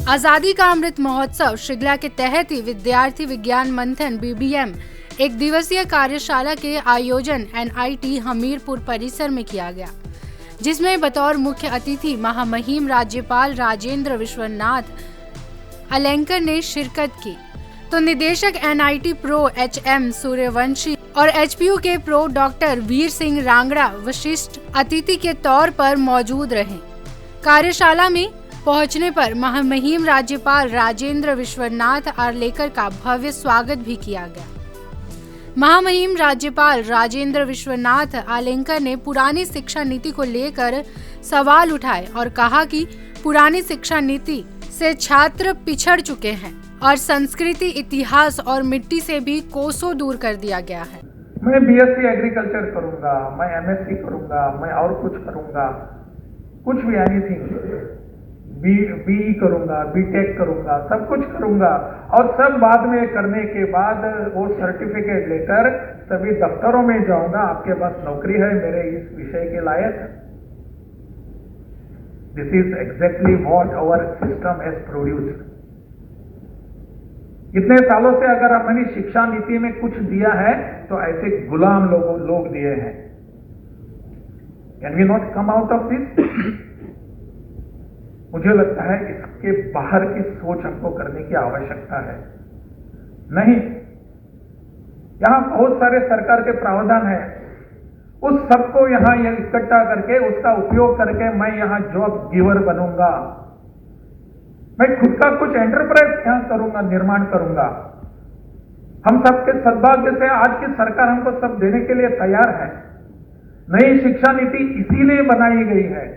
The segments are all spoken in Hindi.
आजादी का अमृत महोत्सव शिगला के तहत ही विद्यार्थी विज्ञान मंथन BBM एक दिवसीय कार्यशाला के आयोजन NIT हमीरपुर परिसर में किया गया, जिसमें बतौर मुख्य अतिथि महामहिम राज्यपाल राजेंद्र विश्वनाथ अलेंकर ने शिरकत की, तो निदेशक NIT प्रो HM सूर्यवंशी और HPU के प्रो डॉक्टर वीर सिंह रांगड़ा विशिष्ट अतिथि के तौर पर मौजूद रहे। कार्यशाला में पहुंचने पर महामहिम राज्यपाल राजेंद्र विश्वनाथ आर्लेकर का भव्य स्वागत भी किया गया। महामहिम राज्यपाल राजेंद्र विश्वनाथ आर्लेकर ने पुरानी शिक्षा नीति को लेकर सवाल उठाए और कहा कि पुरानी शिक्षा नीति से छात्र पिछड़ चुके हैं और संस्कृति, इतिहास और मिट्टी से भी कोसों दूर कर दिया गया है। मैं BSc एग्रीकल्चर करूंगा, मैं MSc करूंगा, मैं और कुछ करूंगा, कुछ भी एनीथिंग, BE करूंगा, BTech करूंगा, सब कुछ करूंगा और सब बाद में करने के बाद वो सर्टिफिकेट लेकर सभी दफ्तरों में जाऊंगा, आपके पास नौकरी है मेरे इस विषय के लायक। This is exactly what our system has produced. इतने सालों से अगर अपनी शिक्षा नीति में कुछ दिया है तो ऐसे गुलाम लोग दिए हैं। Can we not come out of this? मुझे लगता है इसके बाहर की सोच हमको करने की आवश्यकता है। नहीं, यहां बहुत सारे सरकार के प्रावधान है, उस सबको यहां इकट्ठा करके उसका उपयोग करके मैं यहां जॉब गिवर बनूंगा, मैं खुद का कुछ एंटरप्राइज यहां करूंगा, निर्माण करूंगा। हम सबके सद्भाग्य से आज की सरकार हमको सब देने के लिए तैयार है। नई शिक्षा नीति इसीलिए बनाई गई है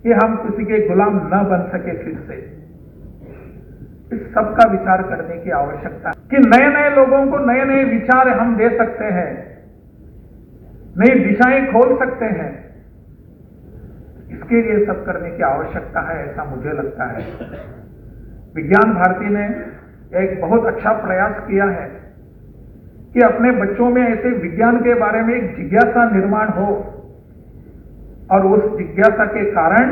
कि हम किसी के गुलाम न बन सके। फिर से इस सब का विचार करने की आवश्यकता है कि नए नए लोगों को नए नए विचार हम दे सकते हैं, नई दिशाएं खोल सकते हैं। इसके लिए सब करने की आवश्यकता है, ऐसा मुझे लगता है। विज्ञान भारती ने एक बहुत अच्छा प्रयास किया है कि अपने बच्चों में ऐसे विज्ञान के बारे में एक जिज्ञासा निर्माण हो और उस जिज्ञासा के कारण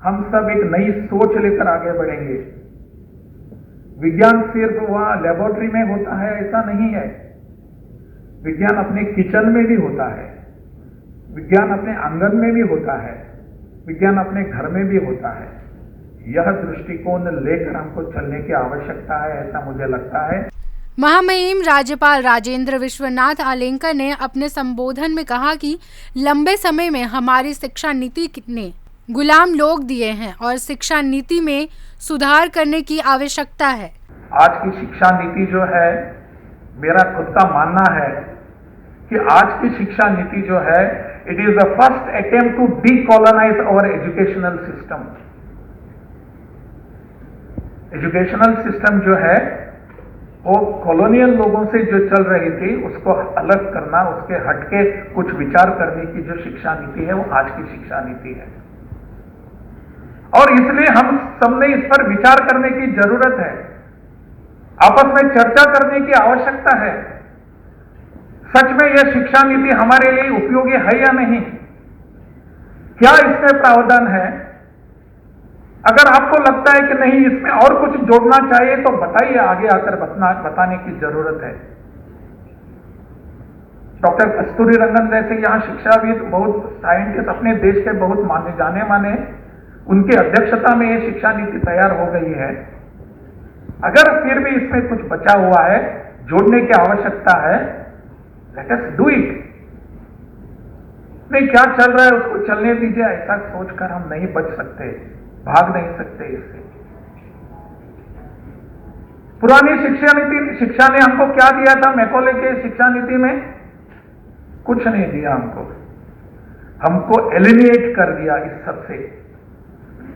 हम सब एक नई सोच लेकर आगे बढ़ेंगे। विज्ञान सिर्फ वहां लेबोरेटरी में होता है ऐसा नहीं है, विज्ञान अपने किचन में भी होता है, विज्ञान अपने आंगन में भी होता है, विज्ञान अपने घर में भी होता है। यह दृष्टिकोण लेकर हमको चलने की आवश्यकता है, ऐसा मुझे लगता है। महामहिम राज्यपाल राजेंद्र विश्वनाथ आर्लेकर ने अपने संबोधन में कहा कि लंबे समय में हमारी शिक्षा नीति ने गुलाम लोग दिए हैं और शिक्षा नीति में सुधार करने की आवश्यकता है। आज की शिक्षा नीति जो है, मेरा खुद का मानना है कि आज की शिक्षा नीति जो है, it is the first attempt to decolonise our educational system. Educational system जो है वो कॉलोनियल लोगों से जो चल रही थी उसको अलग करना, उसके हटके कुछ विचार करने की जो शिक्षा नीति है वो आज की शिक्षा नीति है। और इसलिए हम सबने इस पर विचार करने की जरूरत है, आपस में चर्चा करने की आवश्यकता है। सच में यह शिक्षा नीति हमारे लिए उपयोगी है या नहीं? क्या इसमें प्रावधान है? अगर आपको लगता है कि नहीं इसमें और कुछ जोड़ना चाहिए तो बताइए, आगे आकर बताने की जरूरत है। डॉक्टर कस्तूरी रंगन जैसे यहाँ शिक्षाविद, बहुत साइंटिस्ट, अपने देश के बहुत जाने माने, उनकी अध्यक्षता में यह शिक्षा नीति तैयार हो गई है। अगर फिर भी इसमें कुछ बचा हुआ है, जोड़ने की आवश्यकता है, लेट अस डू इट। नहीं, क्या चल रहा है उसको चलने दीजिए, ऐसा सोचकर हम नहीं बच सकते, भाग नहीं सकते इससे। पुरानी शिक्षा ने हमको क्या दिया था? मैकॉले के शिक्षा नीति में कुछ नहीं दिया हमको एलिमिनेट कर दिया इस सब से,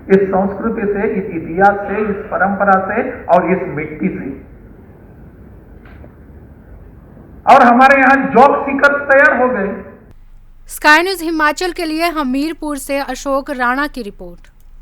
इस संस्कृति से, इस इतिहास से, इस परंपरा से और इस मिट्टी से। और हमारे यहां जॉब सीकर्स तैयार हो गए। स्काई न्यूज हिमाचल के लिए हमीरपुर से अशोक राणा की रिपोर्ट।